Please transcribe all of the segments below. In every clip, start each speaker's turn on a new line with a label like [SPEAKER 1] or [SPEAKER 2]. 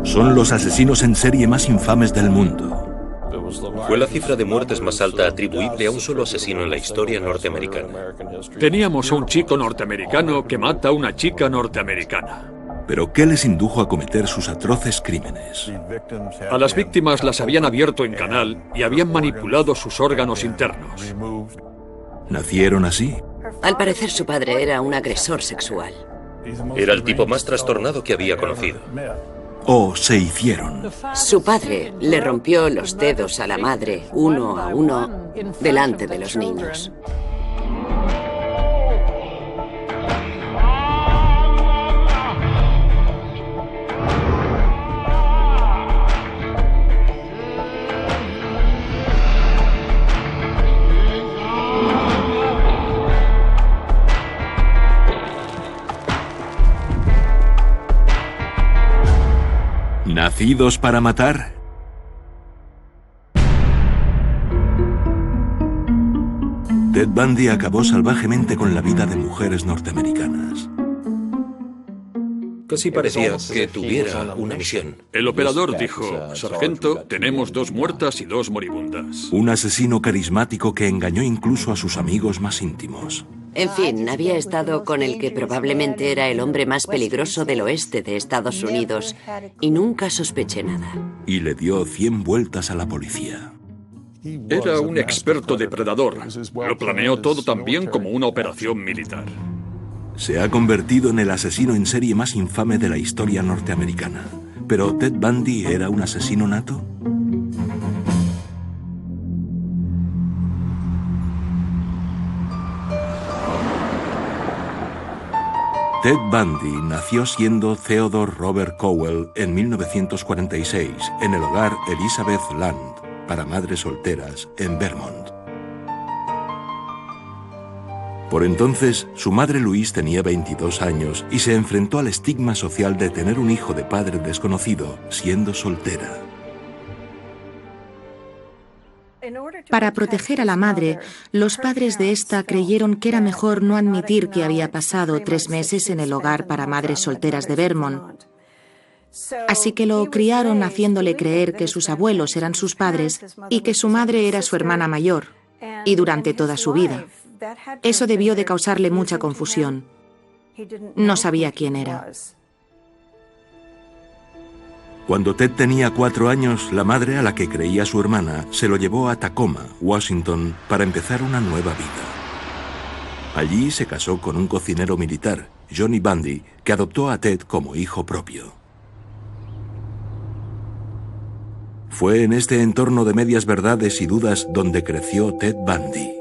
[SPEAKER 1] Son los asesinos en serie más infames del mundo.
[SPEAKER 2] Fue la cifra de muertes más alta atribuible a un solo asesino en la historia norteamericana.
[SPEAKER 3] Teníamos a un chico norteamericano que mata a una chica norteamericana.
[SPEAKER 1] ¿Pero qué les indujo a cometer sus atroces crímenes?
[SPEAKER 3] A las víctimas las habían abierto en canal y habían manipulado sus órganos internos.
[SPEAKER 1] ¿Nacieron así?
[SPEAKER 4] Al parecer su padre era un agresor sexual.
[SPEAKER 2] Era el tipo más trastornado que había conocido.
[SPEAKER 1] ¿O se hicieron?
[SPEAKER 4] Su padre le rompió los dedos a la madre, uno a uno, delante de los niños.
[SPEAKER 1] ¿Nacidos para matar? Ted Bundy acabó salvajemente con la vida de mujeres norteamericanas.
[SPEAKER 2] Casi parecía que tuviera una misión.
[SPEAKER 3] El operador dijo: sargento, tenemos 2 muertas y 2 moribundas.
[SPEAKER 1] Un asesino carismático que engañó incluso a sus amigos más íntimos.
[SPEAKER 4] En fin, había estado con el que probablemente era el hombre más peligroso del oeste de Estados Unidos y nunca sospeché nada.
[SPEAKER 1] Y le dio 100 vueltas a la policía.
[SPEAKER 3] Era un experto depredador. Lo planeó todo también como una operación militar.
[SPEAKER 1] Se ha convertido en el asesino en serie más infame de la historia norteamericana. ¿Pero Ted Bundy era un asesino nato? Ted Bundy nació siendo Theodore Robert Cowell en 1946 en el hogar Elizabeth Land para madres solteras en Vermont. Por entonces, su madre Louise tenía 22 años y se enfrentó al estigma social de tener un hijo de padre desconocido siendo soltera.
[SPEAKER 5] Para proteger a la madre, los padres de esta creyeron que era mejor no admitir que había pasado 3 meses en el hogar para madres solteras de Vermont. Así que lo criaron haciéndole creer que sus abuelos eran sus padres y que su madre era su hermana mayor, y durante toda su vida. Eso debió de causarle mucha confusión. No sabía quién era.
[SPEAKER 1] Cuando Ted tenía 4 años, la madre a la que creía su hermana se lo llevó a Tacoma, Washington, para empezar una nueva vida. Allí se casó con un cocinero militar, Johnny Bundy, que adoptó a Ted como hijo propio. Fue en este entorno de medias verdades y dudas donde creció Ted Bundy.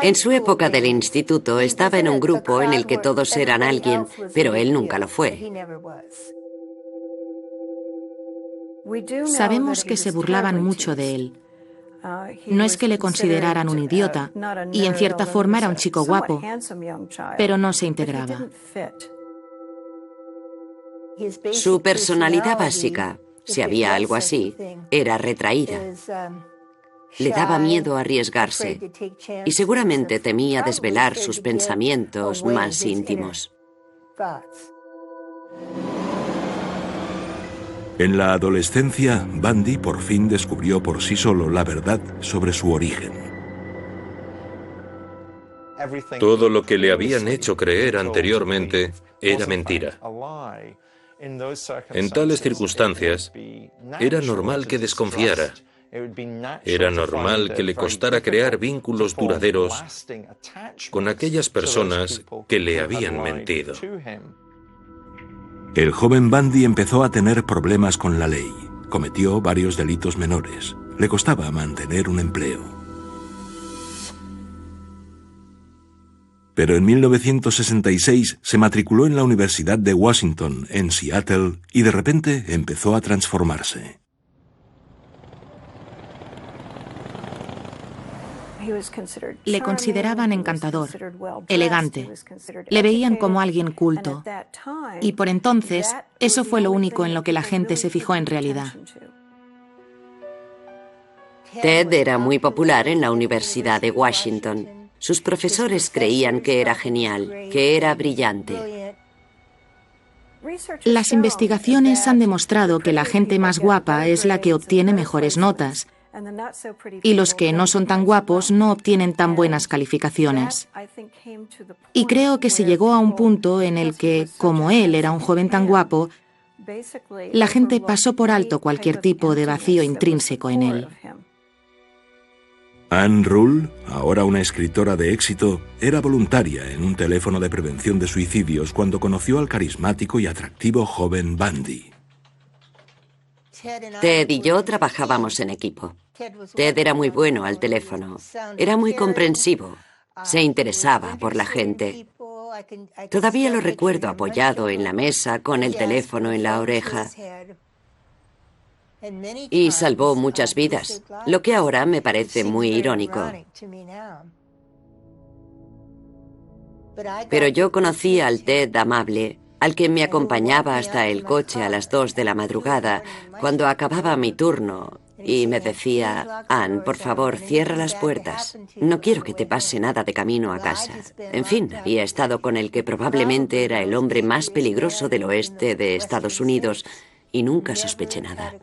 [SPEAKER 4] En su época del instituto estaba en un grupo en el que todos eran alguien, pero él nunca lo fue.
[SPEAKER 5] Sabemos que se burlaban mucho de él. No es que le consideraran un idiota, y en cierta forma era un chico guapo, pero no se integraba.
[SPEAKER 4] Su personalidad básica, si había algo así, era retraída. Le daba miedo arriesgarse y seguramente temía desvelar sus pensamientos más íntimos.
[SPEAKER 1] En la adolescencia, Bundy por fin descubrió por sí solo la verdad sobre su origen.
[SPEAKER 2] Todo lo que le habían hecho creer anteriormente era mentira. En tales circunstancias, era normal que desconfiara. Era normal que le costara crear vínculos duraderos con aquellas personas que le habían mentido.
[SPEAKER 1] El joven Bundy empezó a tener problemas con la ley. Cometió varios delitos menores. Le costaba mantener un empleo. Pero en 1966 se matriculó en la Universidad de Washington, en Seattle, y de repente empezó a transformarse.
[SPEAKER 5] Le consideraban encantador, elegante. Le veían como alguien culto. Y por entonces, eso fue lo único en lo que la gente se fijó en realidad.
[SPEAKER 4] Ted era muy popular en la Universidad de Washington. Sus profesores creían que era genial, que era brillante.
[SPEAKER 5] Las investigaciones han demostrado que la gente más guapa es la que obtiene mejores notas, y los que no son tan guapos no obtienen tan buenas calificaciones. Y creo que se llegó a un punto en el que, como él era un joven tan guapo, la gente pasó por alto cualquier tipo de vacío intrínseco en él.
[SPEAKER 1] Anne Rule, ahora una escritora de éxito, era voluntaria en un teléfono de prevención de suicidios cuando conoció al carismático y atractivo joven Bundy.
[SPEAKER 4] Ted y yo trabajábamos en equipo. Ted era muy bueno al teléfono, era muy comprensivo, se interesaba por la gente. Todavía lo recuerdo apoyado en la mesa con el teléfono en la oreja. Y salvó muchas vidas, lo que ahora me parece muy irónico. Pero yo conocí al Ted amable, al que me acompañaba hasta el coche a las 2 de la madrugada, cuando acababa mi turno, y me decía: Anne, por favor, cierra las puertas. No quiero que te pase nada de camino a casa. En fin, había estado con el que probablemente era el hombre más peligroso del oeste de Estados Unidos, y nunca sospeché nada.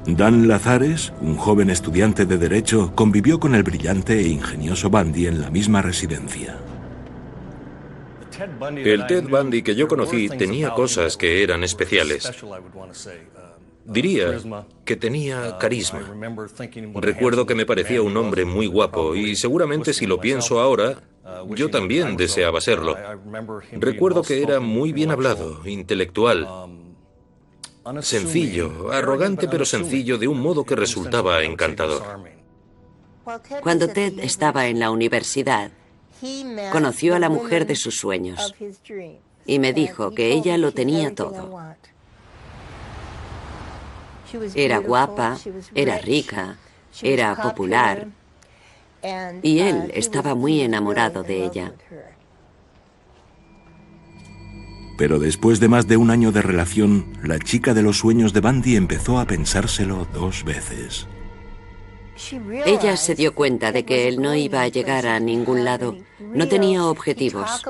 [SPEAKER 1] Dan Lazares, un joven estudiante de Derecho, convivió con el brillante e ingenioso Bundy en la misma residencia.
[SPEAKER 2] El Ted Bundy que yo conocí tenía cosas que eran especiales. Diría que tenía carisma. Recuerdo que me parecía un hombre muy guapo y seguramente si lo pienso ahora, yo también deseaba serlo. Recuerdo que era muy bien hablado, intelectual, sencillo, arrogante pero sencillo de un modo que resultaba encantador.
[SPEAKER 4] Cuando Ted estaba en la universidad, conoció a la mujer de sus sueños y me dijo que ella lo tenía todo. Era guapa, era rica, era popular y él estaba muy enamorado de ella.
[SPEAKER 1] Pero después de más de un año de relación, la chica de los sueños de Bundy empezó a pensárselo 2 veces.
[SPEAKER 4] Ella se dio cuenta de que él no iba a llegar a ningún lado. No tenía objetivos.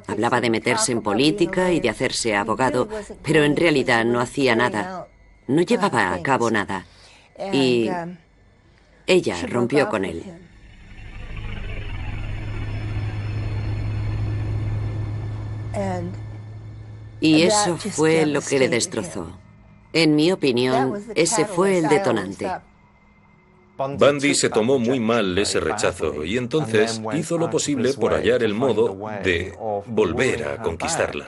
[SPEAKER 4] Hablaba de meterse en política y de hacerse abogado, pero en realidad no hacía nada. No llevaba a cabo nada. Y ella rompió con él. Y eso fue lo que le destrozó. En mi opinión, ese fue el detonante.
[SPEAKER 2] Bundy se tomó muy mal ese rechazo y entonces hizo lo posible por hallar el modo de volver a conquistarla.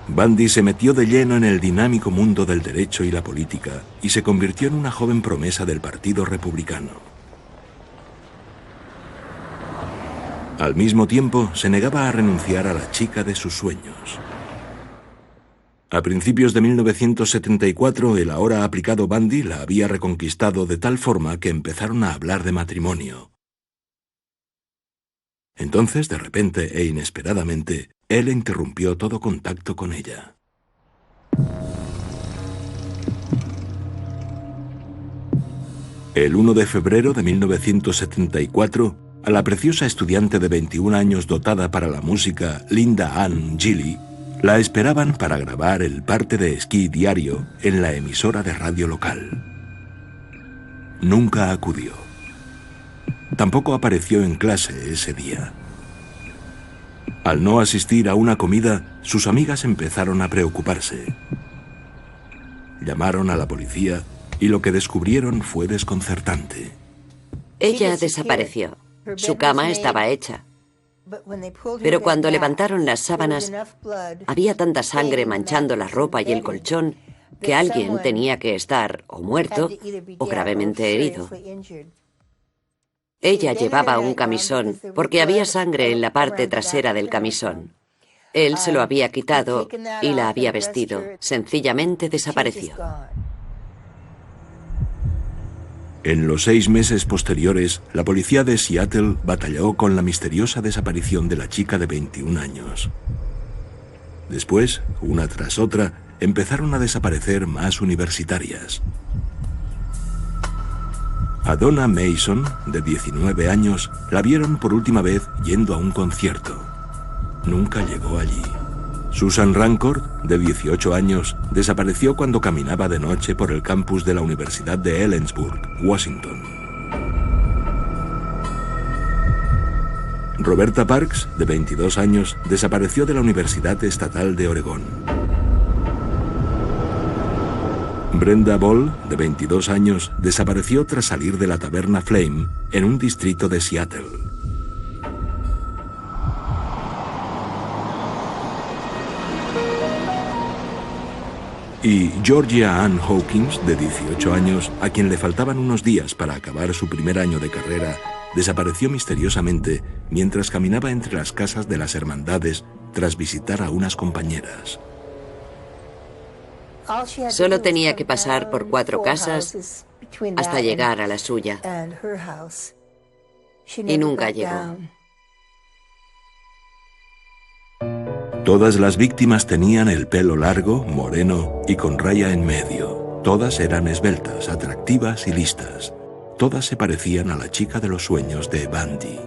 [SPEAKER 1] Bundy se metió de lleno en el dinámico mundo del derecho y la política y se convirtió en una joven promesa del Partido Republicano. Al mismo tiempo, se negaba a renunciar a la chica de sus sueños. A principios de 1974, el ahora aplicado Bundy la había reconquistado de tal forma que empezaron a hablar de matrimonio. Entonces, de repente e inesperadamente, él interrumpió todo contacto con ella. El 1 de febrero de 1974, a la preciosa estudiante de 21 años dotada para la música, Linda Ann Gilly, la esperaban para grabar el parte de esquí diario en la emisora de radio local. Nunca acudió. Tampoco apareció en clase ese día. Al no asistir a una comida, sus amigas empezaron a preocuparse. Llamaron a la policía y lo que descubrieron fue desconcertante.
[SPEAKER 4] Ella desapareció. Su cama estaba hecha. Pero cuando levantaron las sábanas, había tanta sangre manchando la ropa y el colchón que alguien tenía que estar o muerto o gravemente herido. Ella llevaba un camisón porque había sangre en la parte trasera del camisón. Él se lo había quitado y la había vestido. Sencillamente desapareció.
[SPEAKER 1] En los 6 meses posteriores, la policía de Seattle batalló con la misteriosa desaparición de la chica de 21 años. Después, una tras otra, empezaron a desaparecer más universitarias. A Donna Mason, de 19 años, la vieron por última vez yendo a un concierto. Nunca llegó allí. Susan Rancourt, de 18 años, desapareció cuando caminaba de noche por el campus de la Universidad de Ellensburg, Washington. Roberta Parks, de 22 años, desapareció de la Universidad Estatal de Oregón. Brenda Ball, de 22 años, desapareció tras salir de la taberna Flame en un distrito de Seattle. Y Georgia Ann Hawkins, de 18 años, a quien le faltaban unos días para acabar su primer año de carrera, desapareció misteriosamente mientras caminaba entre las casas de las hermandades tras visitar a unas compañeras.
[SPEAKER 4] Solo tenía que pasar por 4 casas hasta llegar a la suya. Y nunca llegó.
[SPEAKER 1] Todas las víctimas tenían el pelo largo, moreno y con raya en medio. Todas eran esbeltas, atractivas y listas. Todas se parecían a la chica de los sueños de Bundy.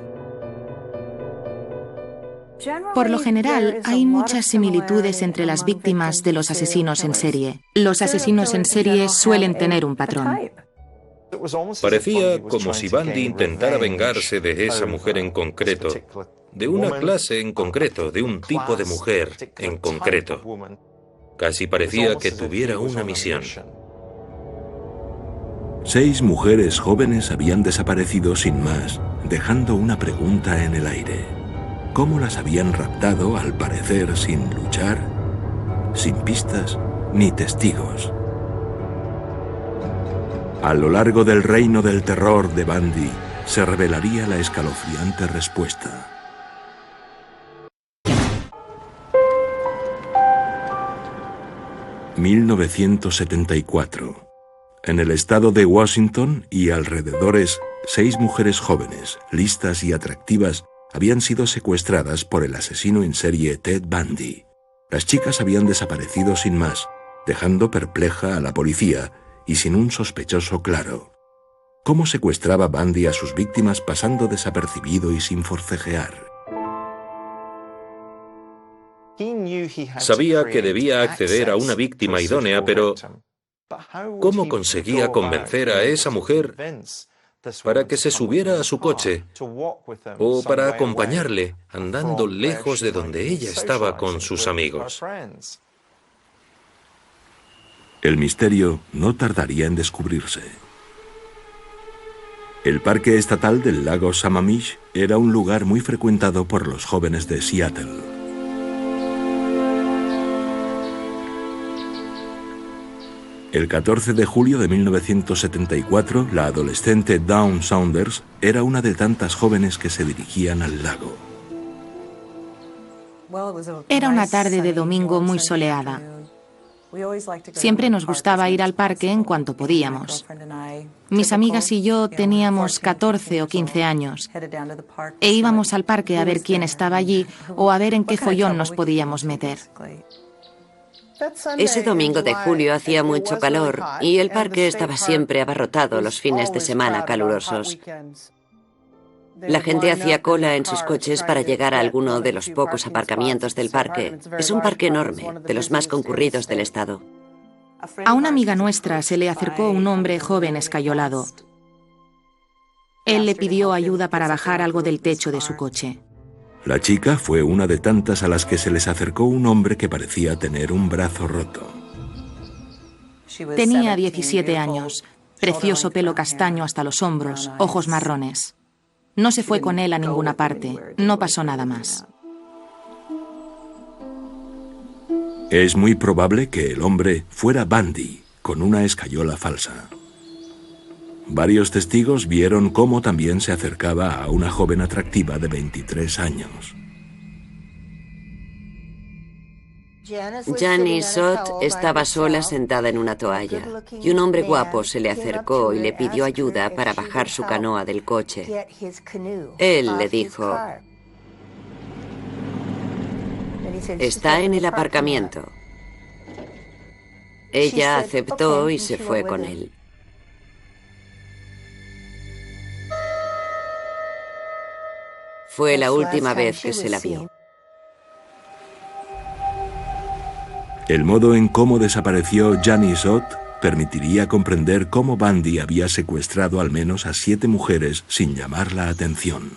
[SPEAKER 5] Por lo general, hay muchas similitudes entre las víctimas de los asesinos en serie. Los asesinos en serie suelen tener un patrón.
[SPEAKER 2] Parecía como si Bundy intentara vengarse de esa mujer en concreto, de una clase en concreto, de un tipo de mujer en concreto. Casi parecía que tuviera una misión.
[SPEAKER 1] 6 mujeres jóvenes habían desaparecido sin más, dejando una pregunta en el aire. ¿Cómo las habían raptado, al parecer, sin luchar, sin pistas ni testigos? A lo largo del reino del terror de Bundy se revelaría la escalofriante respuesta. ...1974... En el estado de Washington y alrededores, 6 mujeres jóvenes, listas y atractivas, habían sido secuestradas por el asesino en serie Ted Bundy. Las chicas habían desaparecido sin más, dejando perpleja a la policía y sin un sospechoso claro. ¿Cómo secuestraba Bundy a sus víctimas pasando desapercibido y sin forcejear?
[SPEAKER 2] Sabía que debía acceder a una víctima idónea, pero ¿cómo conseguía convencer a esa mujer para que se subiera a su coche o para acompañarle andando lejos de donde ella estaba con sus amigos?
[SPEAKER 1] El misterio no tardaría en descubrirse. El Parque Estatal del Lago Sammamish era un lugar muy frecuentado por los jóvenes de Seattle. El 14 de julio de 1974, la adolescente Dawn Saunders era una de tantas jóvenes que se dirigían al lago.
[SPEAKER 5] Era una tarde de domingo muy soleada. Siempre nos gustaba ir al parque en cuanto podíamos. Mis amigas y yo teníamos 14 o 15 años e íbamos al parque a ver quién estaba allí o a ver en qué follón nos podíamos meter.
[SPEAKER 4] Ese domingo de julio hacía mucho calor y el parque estaba siempre abarrotado los fines de semana calurosos. La gente hacía cola en sus coches para llegar a alguno de los pocos aparcamientos del parque. Es un parque enorme, de los más concurridos del estado.
[SPEAKER 5] A una amiga nuestra se le acercó un hombre joven escayolado. Él le pidió ayuda para bajar algo del techo de su coche.
[SPEAKER 1] La chica fue una de tantas a las que se les acercó un hombre que parecía tener un brazo roto.
[SPEAKER 5] Tenía 17 años, precioso pelo castaño hasta los hombros, ojos marrones. No se fue con él a ninguna parte, no pasó nada más.
[SPEAKER 1] Es muy probable que el hombre fuera Bundy, con una escayola falsa. Varios testigos vieron cómo también se acercaba a una joven atractiva de 23 años.
[SPEAKER 4] Janice Sott estaba sola sentada en una toalla y un hombre guapo se le acercó y le pidió ayuda para bajar su canoa del coche. Él le dijo: "Está en el aparcamiento". Ella aceptó y se fue con él. Fue la última vez que se la vio.
[SPEAKER 1] El modo en cómo desapareció Janice Ott permitiría comprender cómo Bundy había secuestrado al menos a 7 mujeres sin llamar la atención.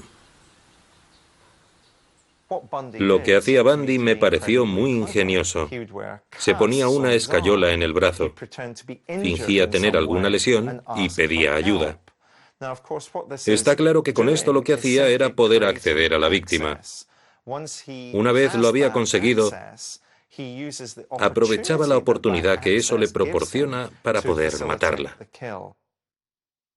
[SPEAKER 2] Lo que hacía Bundy me pareció muy ingenioso. Se ponía una escayola en el brazo, fingía tener alguna lesión y pedía ayuda. Está claro que con esto lo que hacía era poder acceder a la víctima. Una vez lo había conseguido, aprovechaba la oportunidad que eso le proporciona para poder matarla.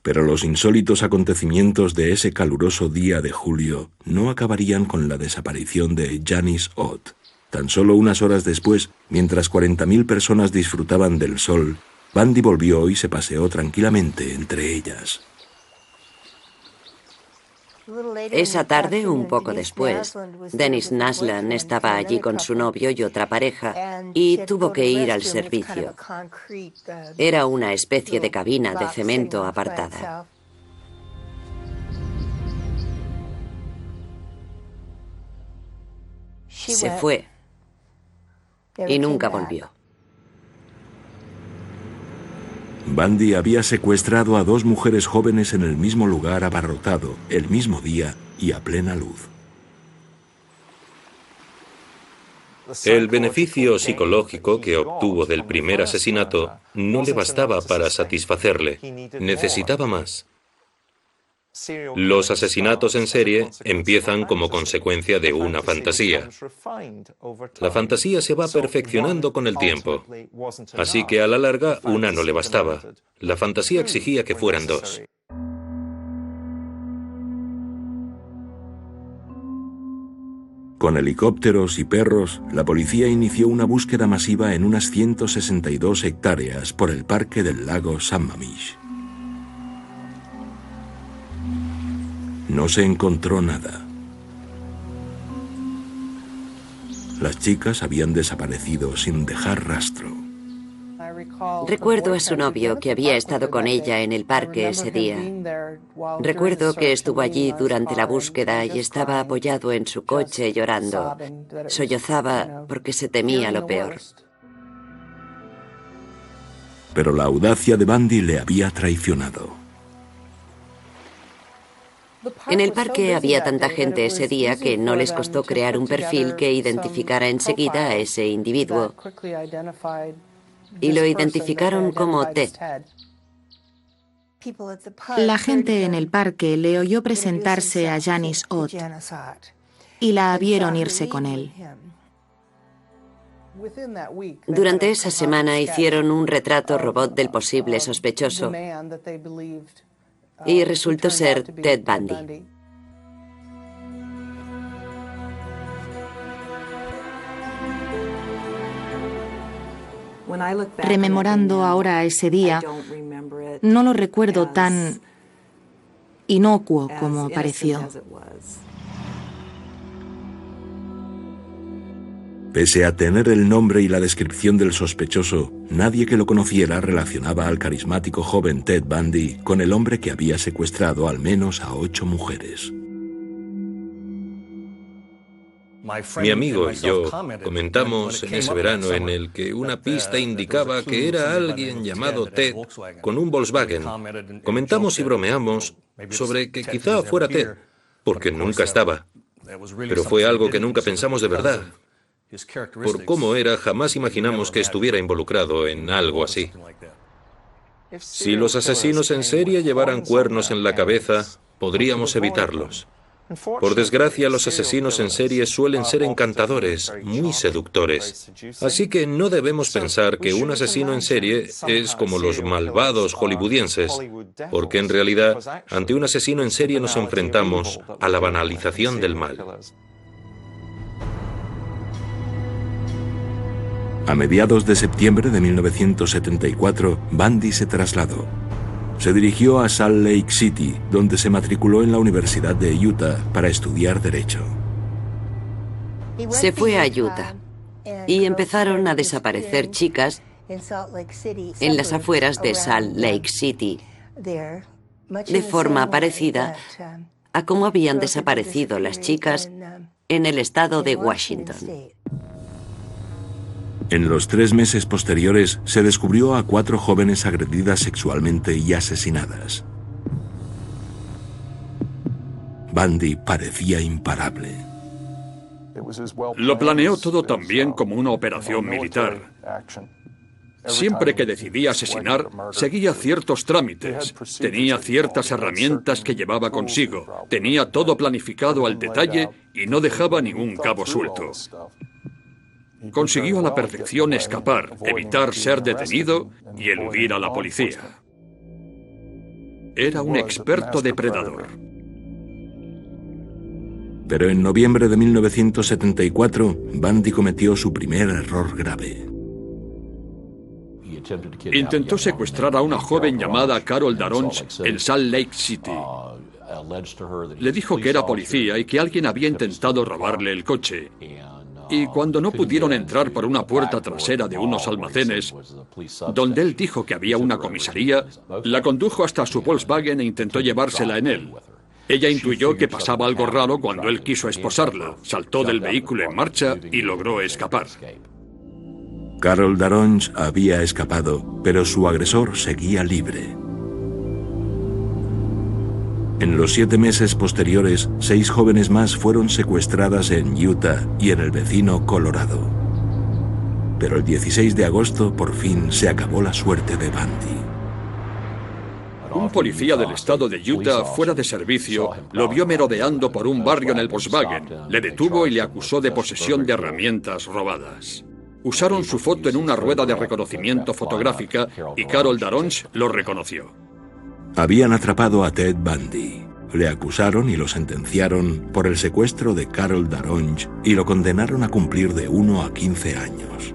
[SPEAKER 1] Pero los insólitos acontecimientos de ese caluroso día de julio no acabarían con la desaparición de Janice Ott. Tan solo unas horas después, mientras 40.000 personas disfrutaban del sol, Bundy volvió y se paseó tranquilamente entre ellas.
[SPEAKER 4] Esa tarde, un poco después, Dennis Naslund estaba allí con su novio y otra pareja y tuvo que ir al servicio. Era una especie de cabina de cemento apartada. Se fue y nunca volvió.
[SPEAKER 1] Bundy había secuestrado a 2 mujeres jóvenes en el mismo lugar abarrotado, el mismo día y a plena luz.
[SPEAKER 2] El beneficio psicológico que obtuvo del primer asesinato no le bastaba para satisfacerle. Necesitaba más. Los asesinatos en serie empiezan como consecuencia de una fantasía. La fantasía se va perfeccionando con el tiempo. Así que a la larga una no le bastaba. La fantasía exigía que fueran 2.
[SPEAKER 1] Con helicópteros y perros, la policía inició una búsqueda masiva en unas 162 hectáreas por el parque del lago Sammamish. No se encontró nada. Las chicas habían desaparecido sin dejar rastro.
[SPEAKER 4] Recuerdo a su novio que había estado con ella en el parque ese día. Recuerdo que estuvo allí durante la búsqueda y estaba apoyado en su coche llorando. Sollozaba porque se temía lo peor.
[SPEAKER 1] Pero la audacia de Bundy le había traicionado.
[SPEAKER 4] En el parque había tanta gente ese día que no les costó crear un perfil que identificara enseguida a ese individuo. Y lo identificaron como Ted.
[SPEAKER 5] La gente en el parque le oyó presentarse a Janice Ott y la vieron irse con él.
[SPEAKER 4] Durante esa semana hicieron un retrato robot del posible sospechoso y resultó ser Ted Bundy.
[SPEAKER 5] Rememorando ahora ese día, no lo recuerdo tan inocuo como pareció.
[SPEAKER 1] Pese a tener el nombre y la descripción del sospechoso, nadie que lo conociera relacionaba al carismático joven Ted Bundy con el hombre que había secuestrado al menos a 8 mujeres.
[SPEAKER 2] Mi amigo y yo comentamos en ese verano en el que una pista indicaba que era alguien llamado Ted con un Volkswagen. Comentamos y bromeamos sobre que quizá fuera Ted, porque nunca estaba. Pero fue algo que nunca pensamos de verdad. Por cómo era, jamás imaginamos que estuviera involucrado en algo así. Si los asesinos en serie llevaran cuernos en la cabeza, podríamos evitarlos. Por desgracia, los asesinos en serie suelen ser encantadores, muy seductores. Así que no debemos pensar que un asesino en serie es como los malvados hollywoodienses, porque en realidad, ante un asesino en serie nos enfrentamos a la banalización del mal.
[SPEAKER 1] A mediados de septiembre de 1974, Bundy se trasladó. Se dirigió a Salt Lake City, donde se matriculó en la Universidad de Utah para estudiar Derecho.
[SPEAKER 4] Se fue a Utah y empezaron a desaparecer chicas en las afueras de Salt Lake City, de forma parecida a cómo habían desaparecido las chicas en el estado de Washington.
[SPEAKER 1] En los 3 meses posteriores se descubrió a 4 jóvenes agredidas sexualmente y asesinadas. Bundy parecía imparable.
[SPEAKER 3] Lo planeó todo también como una operación militar. Siempre que decidía asesinar, seguía ciertos trámites, tenía ciertas herramientas que llevaba consigo, tenía todo planificado al detalle y no dejaba ningún cabo suelto. Consiguió a la perfección escapar, evitar ser detenido y eludir a la policía. Era un experto depredador.
[SPEAKER 1] Pero en noviembre de 1974, Bundy cometió su primer error grave.
[SPEAKER 3] Intentó secuestrar a una joven llamada Carol Daronch en Salt Lake City. Le dijo que era policía y que alguien había intentado robarle el coche. Y cuando no pudieron entrar por una puerta trasera de unos almacenes, donde él dijo que había una comisaría, la condujo hasta su Volkswagen e intentó llevársela en él. Ella intuyó que pasaba algo raro cuando él quiso esposarla, saltó del vehículo en marcha y logró escapar.
[SPEAKER 1] Carol Daronch había escapado, pero su agresor seguía libre. En los 7 meses posteriores, 6 jóvenes más fueron secuestradas en Utah y en el vecino Colorado. Pero el 16 de agosto, por fin, se acabó la suerte de Bundy.
[SPEAKER 3] Un policía del estado de Utah, fuera de servicio, lo vio merodeando por un barrio en el Volkswagen, le detuvo y le acusó de posesión de herramientas robadas. Usaron su foto en una rueda de reconocimiento fotográfica y Carol Daronch lo reconoció.
[SPEAKER 1] Habían atrapado a Ted Bundy. Le acusaron y lo sentenciaron por el secuestro de Carol Daronch y lo condenaron a cumplir de 1 a 15 años.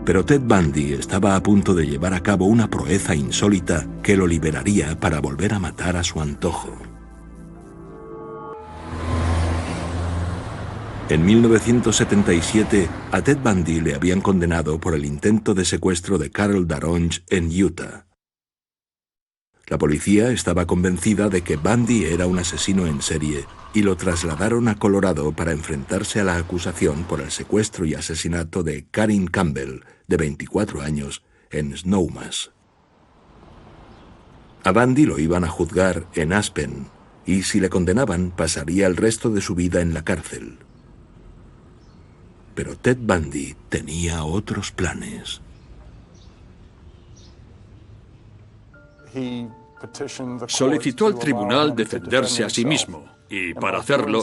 [SPEAKER 1] Pero Ted Bundy estaba a punto de llevar a cabo una proeza insólita que lo liberaría para volver a matar a su antojo. En 1977, a Ted Bundy le habían condenado por el intento de secuestro de Carol Daronch en Utah. La policía estaba convencida de que Bundy era un asesino en serie y lo trasladaron a Colorado para enfrentarse a la acusación por el secuestro y asesinato de Karin Campbell, de 24 años, en Snowmass. A Bundy lo iban a juzgar en Aspen y, si le condenaban, pasaría el resto de su vida en la cárcel. Pero Ted Bundy tenía otros planes.
[SPEAKER 3] Solicitó al tribunal defenderse a sí mismo y, para hacerlo,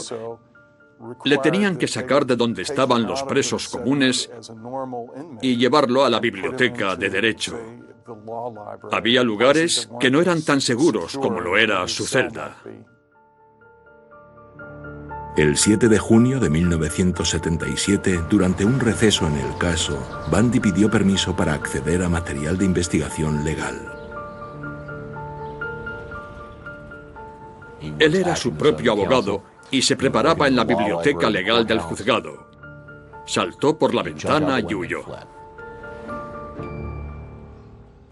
[SPEAKER 3] le tenían que sacar de donde estaban los presos comunes y llevarlo a la biblioteca de derecho. Había lugares que no eran tan seguros como lo era su celda.
[SPEAKER 1] El 7 de junio de 1977, durante un receso en el caso, Bundy pidió permiso para acceder a material de investigación legal.
[SPEAKER 3] Él era su propio abogado y se preparaba en la biblioteca legal del juzgado. Saltó por la ventana y huyó.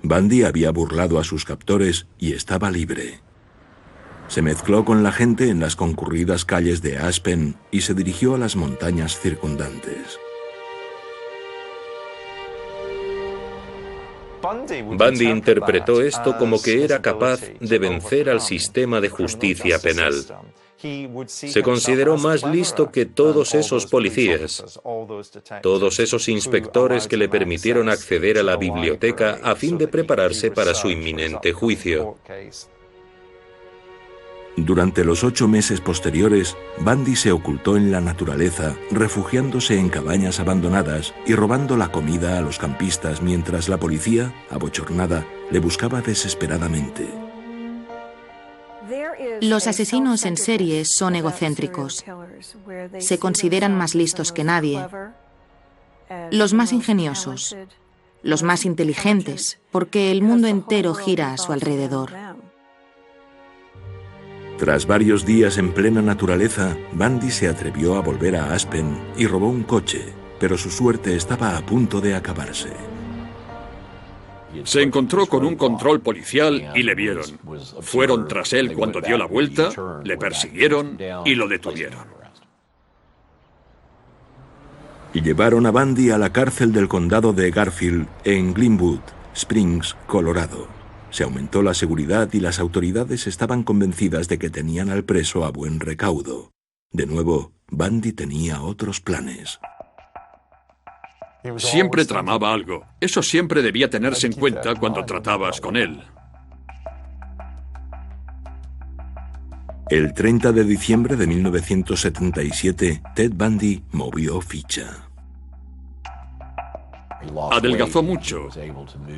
[SPEAKER 1] Bundy había burlado a sus captores y estaba libre. Se mezcló con la gente en las concurridas calles de Aspen y se dirigió a las montañas circundantes.
[SPEAKER 2] Bundy interpretó esto como que era capaz de vencer al sistema de justicia penal. Se consideró más listo que todos esos policías, todos esos inspectores que le permitieron acceder a la biblioteca a fin de prepararse para su inminente juicio.
[SPEAKER 1] Durante los 8 meses posteriores, Bundy se ocultó en la naturaleza, refugiándose en cabañas abandonadas y robando la comida a los campistas mientras la policía, abochornada, le buscaba desesperadamente.
[SPEAKER 5] Los asesinos en serie son egocéntricos. Se consideran más listos que nadie, los más ingeniosos, los más inteligentes, porque el mundo entero gira a su alrededor.
[SPEAKER 1] Tras varios días en plena naturaleza, Bundy se atrevió a volver a Aspen y robó un coche, pero su suerte estaba a punto de acabarse.
[SPEAKER 3] Se encontró con un control policial y le vieron. Fueron tras él cuando dio la vuelta, le persiguieron y lo detuvieron.
[SPEAKER 1] Y llevaron a Bundy a la cárcel del condado de Garfield en Glenwood Springs, Colorado. Se aumentó la seguridad y las autoridades estaban convencidas de que tenían al preso a buen recaudo. De nuevo, Bundy tenía otros planes.
[SPEAKER 3] Siempre tramaba algo. Eso siempre debía tenerse en cuenta cuando tratabas con él.
[SPEAKER 1] El 30 de diciembre de 1977, Ted Bundy movió ficha.
[SPEAKER 3] Adelgazó mucho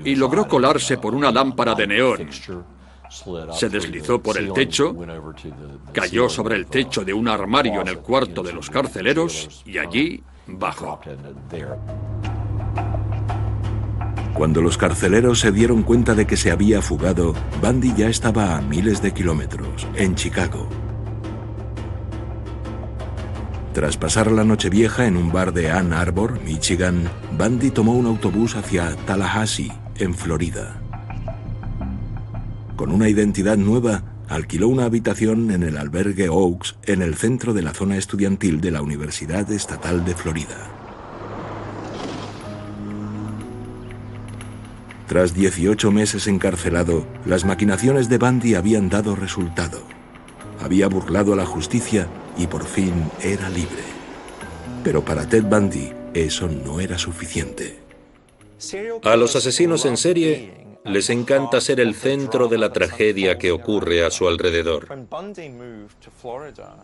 [SPEAKER 3] y logró colarse por una lámpara de neón. Se deslizó por el techo, cayó sobre el techo de un armario en el cuarto de los carceleros y allí bajó.
[SPEAKER 1] Cuando los carceleros se dieron cuenta de que se había fugado, Bundy ya estaba a miles de kilómetros, en Chicago. Tras pasar la Nochevieja en un bar de Ann Arbor, Michigan, Bundy tomó un autobús hacia Tallahassee, en Florida. Con una identidad nueva, alquiló una habitación en el albergue Oaks, en el centro de la zona estudiantil de la Universidad Estatal de Florida. Tras 18 meses encarcelado, las maquinaciones de Bundy habían dado resultado. Había burlado a la justicia y por fin era libre. Pero para Ted Bundy, eso no era suficiente.
[SPEAKER 2] A los asesinos en serie les encanta ser el centro de la tragedia que ocurre a su alrededor.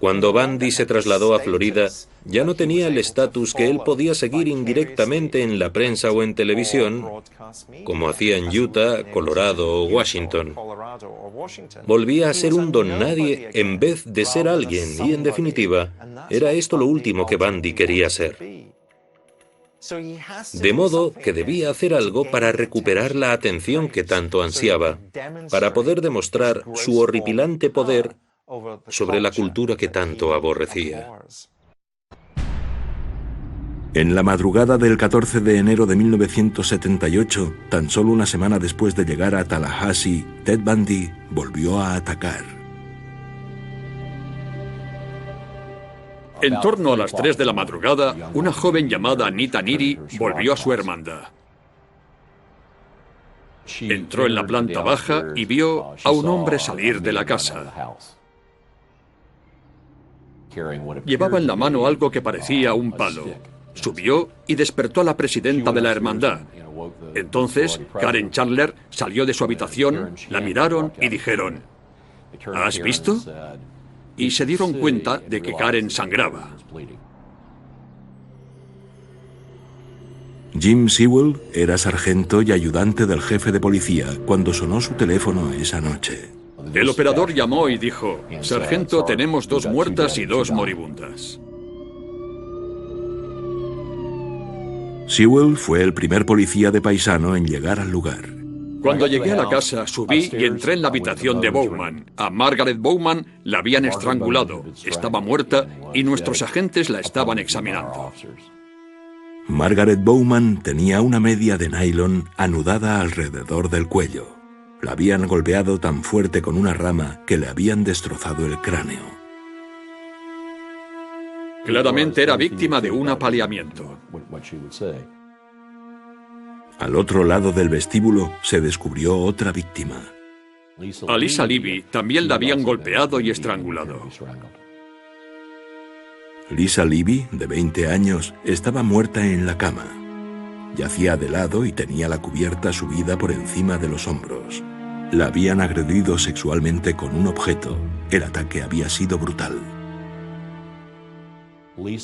[SPEAKER 2] Cuando Bundy se trasladó a Florida, ya no tenía el estatus que él podía seguir indirectamente en la prensa o en televisión, como hacía en Utah, Colorado o Washington. Volvía a ser un don nadie en vez de ser alguien, y en definitiva, era esto lo último que Bundy quería ser. De modo que debía hacer algo para recuperar la atención que tanto ansiaba, para poder demostrar su horripilante poder sobre la cultura que tanto aborrecía.
[SPEAKER 1] En la madrugada del 14 de enero de 1978, tan solo una semana después de llegar a Tallahassee, Ted Bundy volvió a atacar.
[SPEAKER 3] En torno a las 3 de la madrugada, una joven llamada Anita Neary volvió a su hermandad. Entró en la planta baja y vio a un hombre salir de la casa. Llevaba en la mano algo que parecía un palo. Subió y despertó a la presidenta de la hermandad. Entonces, Karen Chandler salió de su habitación, la miraron y dijeron: ¿has visto? Y se dieron cuenta de que Karen sangraba.
[SPEAKER 1] Jim Sewell era sargento y ayudante del jefe de policía cuando sonó su teléfono esa noche.
[SPEAKER 3] El operador llamó y dijo: sargento, tenemos 2 muertas y 2 moribundas.
[SPEAKER 1] Sewell fue el primer policía de paisano en llegar al lugar.
[SPEAKER 3] Cuando llegué a la casa, subí y entré en la habitación de Bowman. A Margaret Bowman la habían estrangulado, estaba muerta y nuestros agentes la estaban examinando.
[SPEAKER 1] Margaret Bowman tenía una media de nylon anudada alrededor del cuello. La habían golpeado tan fuerte con una rama que le habían destrozado el cráneo.
[SPEAKER 3] Claramente era víctima de un apaleamiento.
[SPEAKER 1] Al otro lado del vestíbulo se descubrió otra víctima.
[SPEAKER 3] A Lisa Levy también la habían golpeado y estrangulado.
[SPEAKER 1] Lisa Levy, de 20 años, estaba muerta en la cama. Yacía de lado y tenía la cubierta subida por encima de los hombros. La habían agredido sexualmente con un objeto. El ataque había sido brutal.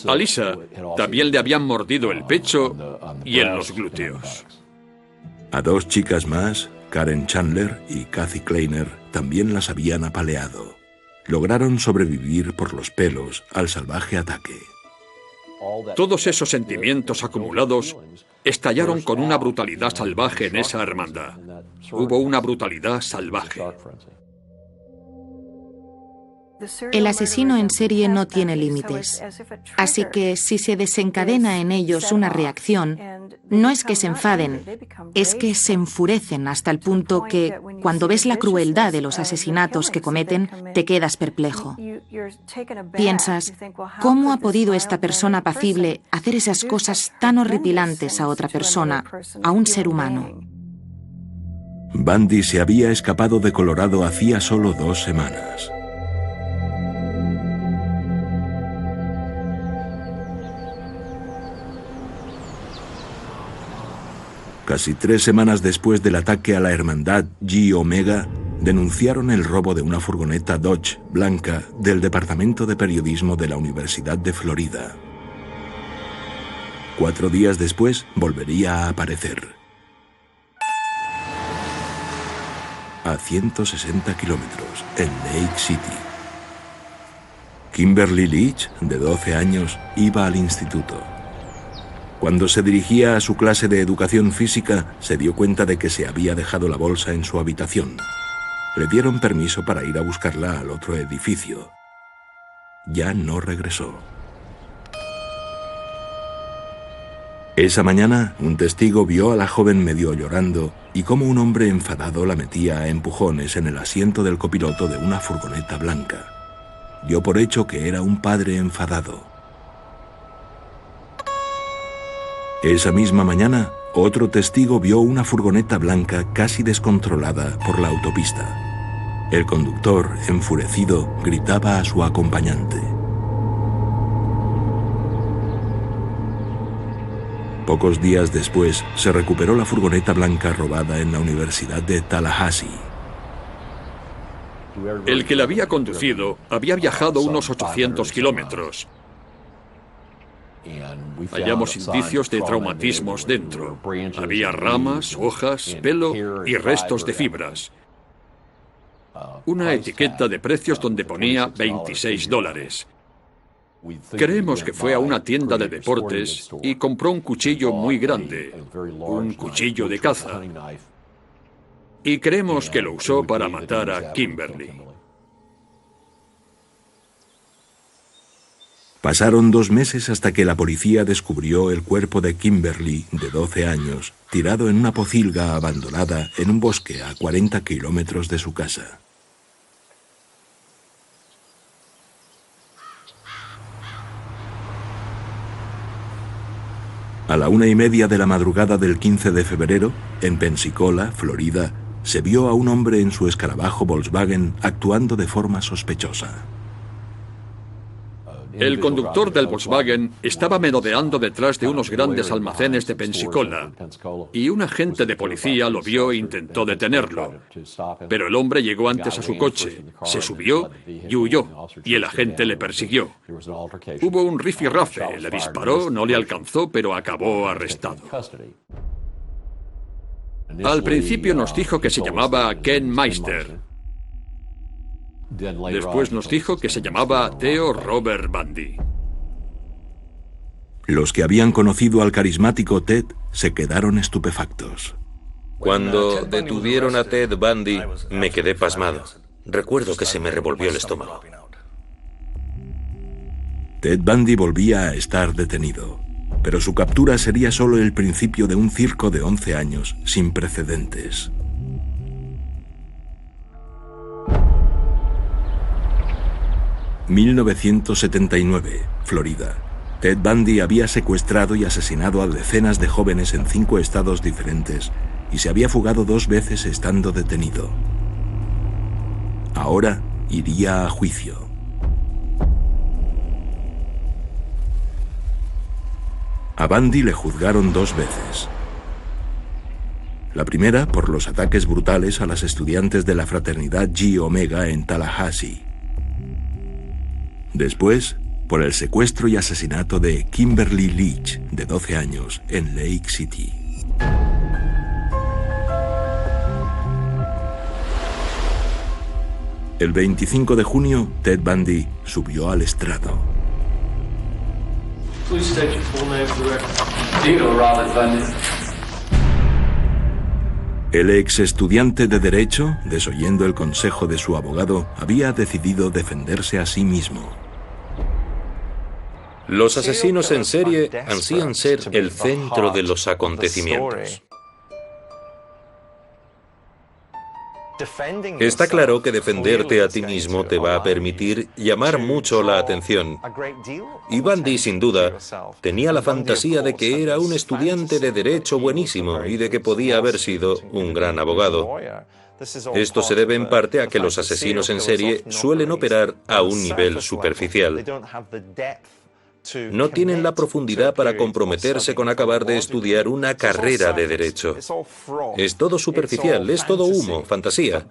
[SPEAKER 3] A Lisa también le habían mordido el pecho y en los glúteos.
[SPEAKER 1] A 2 chicas más, Karen Chandler y Kathy Kleiner, también las habían apaleado. Lograron sobrevivir por los pelos al salvaje ataque.
[SPEAKER 3] Todos esos sentimientos acumulados estallaron con una brutalidad salvaje en esa hermandad. Hubo una brutalidad salvaje.
[SPEAKER 5] El asesino en serie no tiene límites, así que si se desencadena en ellos una reacción, no es que se enfaden, es que se enfurecen hasta el punto que, cuando ves la crueldad de los asesinatos que cometen, te quedas perplejo. Piensas, ¿cómo ha podido esta persona apacible hacer esas cosas tan horripilantes a otra persona, a un ser humano?
[SPEAKER 1] Bundy se había escapado de Colorado hacía solo 2 semanas. Casi 3 semanas después del ataque a la hermandad Chi Omega, denunciaron el robo de una furgoneta Dodge blanca del Departamento de Periodismo de la Universidad de Florida. 4 días después volvería a aparecer. A 160 kilómetros, en Lake City. Kimberly Leach, de 12 años, iba al instituto. Cuando se dirigía a su clase de educación física, se dio cuenta de que se había dejado la bolsa en su habitación. Le dieron permiso para ir a buscarla al otro edificio. Ya no regresó. Esa mañana, un testigo vio a la joven medio llorando y cómo un hombre enfadado la metía a empujones en el asiento del copiloto de una furgoneta blanca. Dio por hecho que era un padre enfadado. Esa misma mañana, otro testigo vio una furgoneta blanca casi descontrolada por la autopista. El conductor, enfurecido, gritaba a su acompañante. Pocos días después, se recuperó la furgoneta blanca robada en la Universidad de Tallahassee.
[SPEAKER 3] El que la había conducido había viajado unos 800 kilómetros. Hallamos indicios de traumatismos dentro. Había ramas, hojas, pelo y restos de fibras. Una etiqueta de precios donde ponía $26. Creemos que fue a una tienda de deportes y compró un cuchillo muy grande, un cuchillo de caza. Y creemos que lo usó para matar a Kimberly.
[SPEAKER 1] Pasaron 2 meses hasta que la policía descubrió el cuerpo de Kimberly, de 12 años, tirado en una pocilga abandonada en un bosque a 40 kilómetros de su casa. A la 1:30 de la madrugada del 15 de febrero, en Pensacola, Florida, se vio a un hombre en su escarabajo Volkswagen actuando de forma sospechosa.
[SPEAKER 3] El conductor del Volkswagen estaba merodeando detrás de unos grandes almacenes de Pensacola y un agente de policía lo vio e intentó detenerlo. Pero el hombre llegó antes a su coche, se subió y huyó, y el agente le persiguió. Hubo un rifirrafe, le disparó, no le alcanzó, pero acabó arrestado. Al principio nos dijo que se llamaba Ken Meister. Después nos dijo que se llamaba Theo Robert Bundy.
[SPEAKER 1] Los que habían conocido al carismático Ted se quedaron estupefactos.
[SPEAKER 2] Cuando detuvieron a Ted Bundy, me quedé pasmado. Recuerdo que se me revolvió el estómago.
[SPEAKER 1] Ted Bundy volvía a estar detenido, pero su captura sería solo el principio de un circo de 11 años sin precedentes. ...1979, Florida. Ted Bundy había secuestrado y asesinado a decenas de jóvenes en 5 estados diferentes y se había fugado 2 veces estando detenido. Ahora iría a juicio. A Bundy le juzgaron 2 veces. La primera por los ataques brutales a las estudiantes de la fraternidad Chi Omega en Tallahassee. Después, por el secuestro y asesinato de Kimberly Leach, de 12 años, en Lake City. El 25 de junio, Ted Bundy subió al estrado. El ex estudiante de Derecho, desoyendo el consejo de su abogado, había decidido defenderse a sí mismo.
[SPEAKER 2] Los asesinos en serie ansían ser el centro de los acontecimientos. Está claro que defenderte a ti mismo te va a permitir llamar mucho la atención. Y Bundy, sin duda, tenía la fantasía de que era un estudiante de derecho buenísimo y de que podía haber sido un gran abogado. Esto se debe en parte a que los asesinos en serie suelen operar a un nivel superficial. No tienen la profundidad para comprometerse con acabar de estudiar una carrera de derecho. Es todo superficial, es todo humo, fantasía.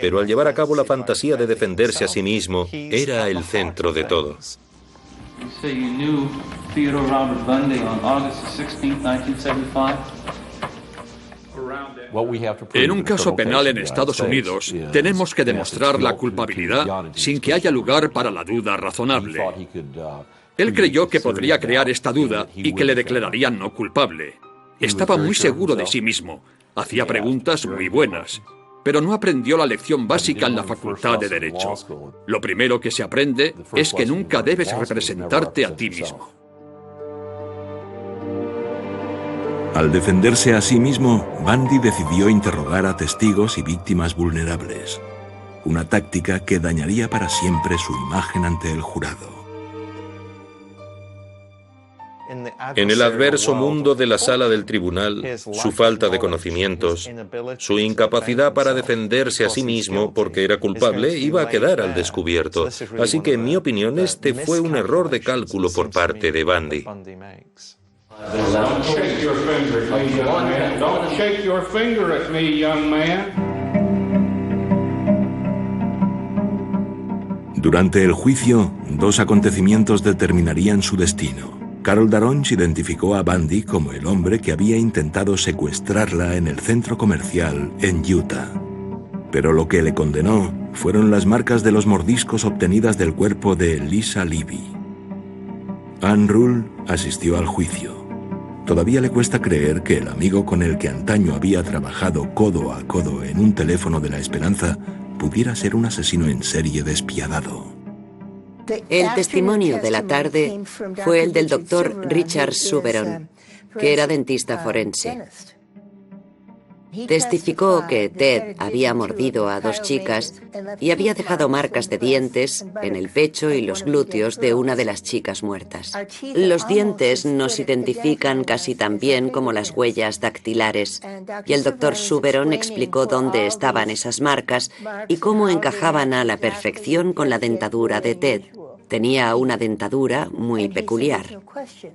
[SPEAKER 2] Pero al llevar a cabo la fantasía de defenderse a sí mismo, era el centro de todo.
[SPEAKER 3] En un caso penal en Estados Unidos, tenemos que demostrar la culpabilidad sin que haya lugar para la duda razonable. Él creyó que podría crear esta duda y que le declararían no culpable. Estaba muy seguro de sí mismo, hacía preguntas muy buenas, pero no aprendió la lección básica en la Facultad de Derecho. Lo primero que se aprende es que nunca debes representarte a ti mismo.
[SPEAKER 1] Al defenderse a sí mismo, Bundy decidió interrogar a testigos y víctimas vulnerables, una táctica que dañaría para siempre su imagen ante el jurado.
[SPEAKER 2] En el adverso mundo de la sala del tribunal, su falta de conocimientos, su incapacidad para defenderse a sí mismo porque era culpable, iba a quedar al descubierto. Así que, en mi opinión, este fue un error de cálculo por parte de Bundy.
[SPEAKER 6] Don't shake your finger at me, young man. Don't shake your finger at me, young man.
[SPEAKER 1] Durante el juicio, dos acontecimientos determinarían su destino. Carol Daronch identificó a Bundy como el hombre que había intentado secuestrarla en el centro comercial en Utah. Pero lo que le condenó fueron las marcas de los mordiscos obtenidas del cuerpo de Lisa Levy. Ann Rule asistió al juicio. Todavía le cuesta creer que el amigo con el que antaño había trabajado codo a codo en un teléfono de la esperanza pudiera ser un asesino en serie despiadado.
[SPEAKER 4] El testimonio de la tarde fue el del doctor Richard Souberon, que era dentista forense. Testificó que Ted había mordido a dos chicas y había dejado marcas de dientes en el pecho y los glúteos de una de las chicas muertas. Los dientes nos identifican casi tan bien como las huellas dactilares, y el doctor Souberon explicó dónde estaban esas marcas y cómo encajaban a la perfección con la dentadura de Ted. Tenía una dentadura muy peculiar.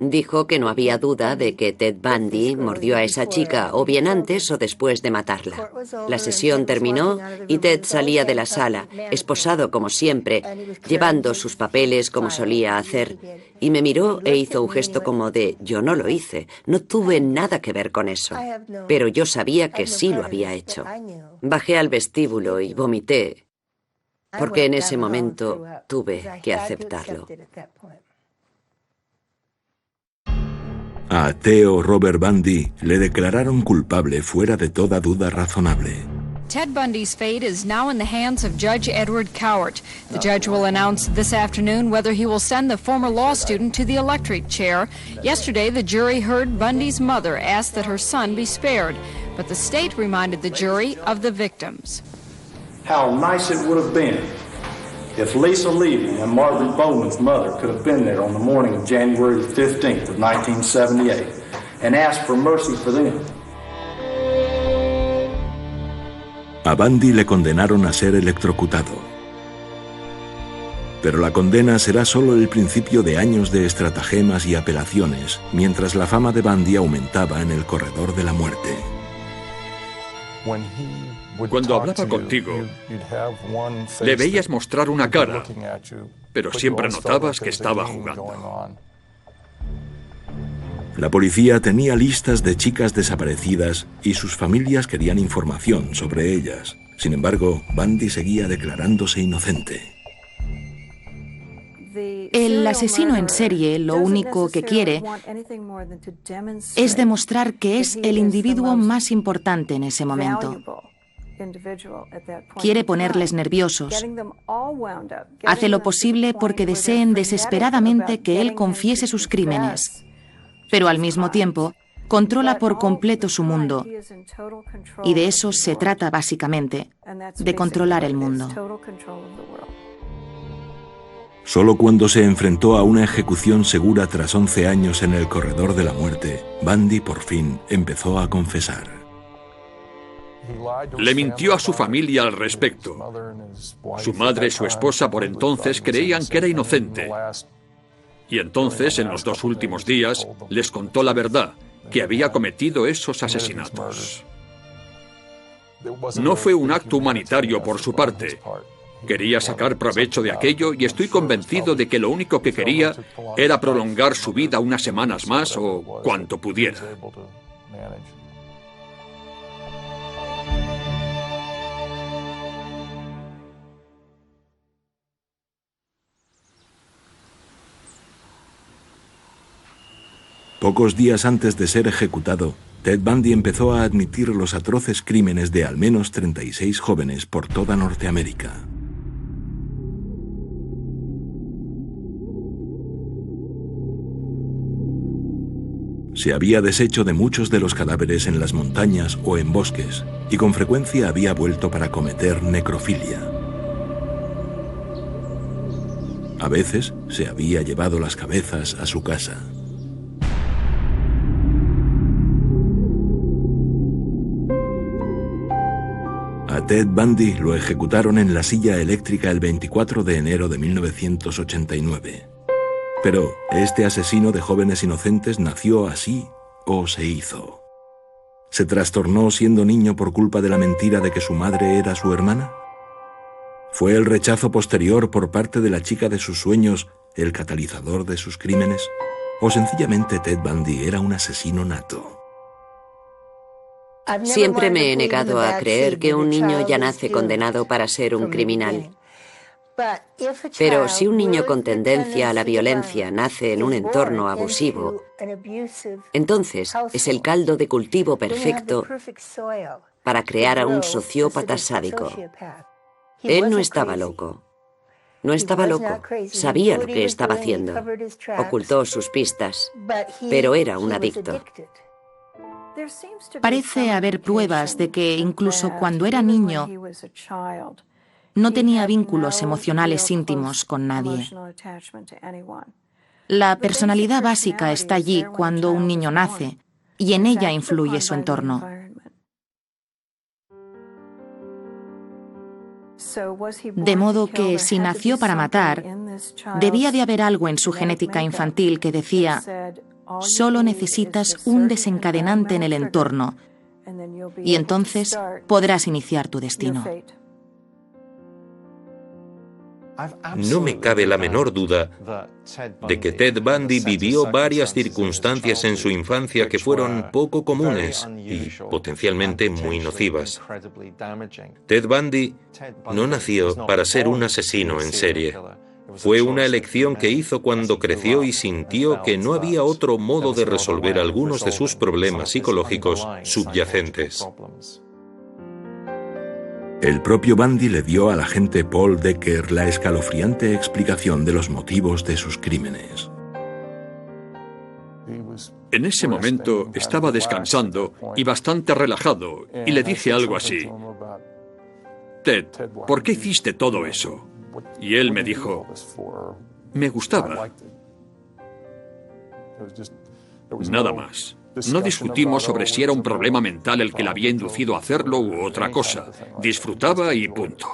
[SPEAKER 4] Dijo que no había duda de que Ted Bundy mordió a esa chica o bien antes o después de matarla. La sesión terminó y Ted salía de la sala, esposado como siempre, llevando sus papeles como solía hacer, y me miró e hizo un gesto como de «yo no lo hice, no tuve nada que ver con eso». Pero yo sabía que sí lo había hecho. Bajé al vestíbulo y vomité, porque en ese momento tuve que aceptarlo.
[SPEAKER 1] A Theo Robert Bundy le declararon culpable fuera de toda duda razonable.
[SPEAKER 7] Ted Bundy's fate is now in the hands of Judge Edward Cowart. The judge will announce this afternoon whether he will send the former law student to the electric chair. Yesterday, the jury heard Bundy's mother ask that her son be spared, but the state reminded the jury of the victims.
[SPEAKER 8] How nice it would have been if Lisa Levy and Margaret Bowman's mother could have been there on the morning of January 15th of 1978 and asked for mercy for them.
[SPEAKER 1] A Bundy le condenaron a ser electrocutado. Pero la condena será solo el principio de años de estratagemas y apelaciones, mientras la fama de Bundy aumentaba en el corredor de la muerte.
[SPEAKER 3] Cuando hablaba contigo, le veías mostrar una cara, pero siempre notabas que estaba jugando.
[SPEAKER 1] La policía tenía listas de chicas desaparecidas y sus familias querían información sobre ellas. Sin embargo, Bundy seguía declarándose inocente.
[SPEAKER 5] El asesino en serie lo único que quiere es demostrar que es el individuo más importante en ese momento. Quiere ponerles nerviosos. Hace lo posible porque deseen desesperadamente que él confiese sus crímenes, pero al mismo tiempo controla por completo su mundo. Y de eso se trata básicamente, de controlar el mundo.
[SPEAKER 1] Solo cuando se enfrentó a una ejecución segura tras 11 años en el corredor de la muerte, Bundy por fin empezó a confesar.
[SPEAKER 3] Le mintió a su familia al respecto. Su madre y su esposa por entonces creían que era inocente. Y entonces, en los 2 últimos días, les contó la verdad, que había cometido esos asesinatos. No fue un acto humanitario por su parte. Quería sacar provecho de aquello y estoy convencido de que lo único que quería era prolongar su vida unas semanas más o cuanto pudiera.
[SPEAKER 1] Pocos días antes de ser ejecutado, Ted Bundy empezó a admitir los atroces crímenes de al menos 36 jóvenes por toda Norteamérica. Se había deshecho de muchos de los cadáveres en las montañas o en bosques, y con frecuencia había vuelto para cometer necrofilia. A veces se había llevado las cabezas a su casa. A Ted Bundy lo ejecutaron en la silla eléctrica el 24 de enero de 1989. Pero, ¿este asesino de jóvenes inocentes nació así o se hizo? ¿Se trastornó siendo niño por culpa de la mentira de que su madre era su hermana? ¿Fue el rechazo posterior por parte de la chica de sus sueños el catalizador de sus crímenes? ¿O sencillamente Ted Bundy era un asesino nato?
[SPEAKER 4] Siempre me he negado a creer que un niño ya nace condenado para ser un criminal. Pero si un niño con tendencia a la violencia nace en un entorno abusivo, entonces es el caldo de cultivo perfecto para crear a un sociópata sádico. Él no estaba loco. No estaba loco. Sabía lo que estaba haciendo. Ocultó sus pistas, pero era un adicto.
[SPEAKER 5] Parece haber pruebas de que incluso cuando era niño no tenía vínculos emocionales íntimos con nadie. La personalidad básica está allí cuando un niño nace y en ella influye su entorno. De modo que si nació para matar, debía de haber algo en su genética infantil que decía: solo necesitas un desencadenante en el entorno y entonces podrás iniciar tu destino.
[SPEAKER 2] No me cabe la menor duda de que Ted Bundy vivió varias circunstancias en su infancia que fueron poco comunes y potencialmente muy nocivas. Ted Bundy no nació para ser un asesino en serie. Fue una elección que hizo cuando creció y sintió que no había otro modo de resolver algunos de sus problemas psicológicos subyacentes.
[SPEAKER 1] El propio Bundy le dio al agente Paul Decker la escalofriante explicación de los motivos de sus crímenes.
[SPEAKER 3] En ese momento estaba descansando y bastante relajado, y le dije algo así: Ted, ¿por qué hiciste todo eso? Y él me dijo: me gustaba. Nada más. No discutimos sobre si era un problema mental el que le había inducido a hacerlo u otra cosa. Disfrutaba y punto.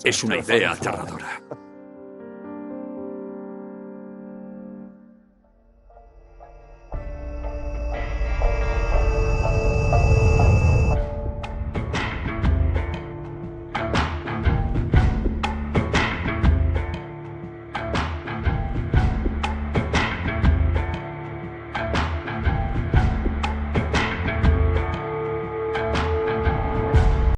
[SPEAKER 3] Es una idea aterradora.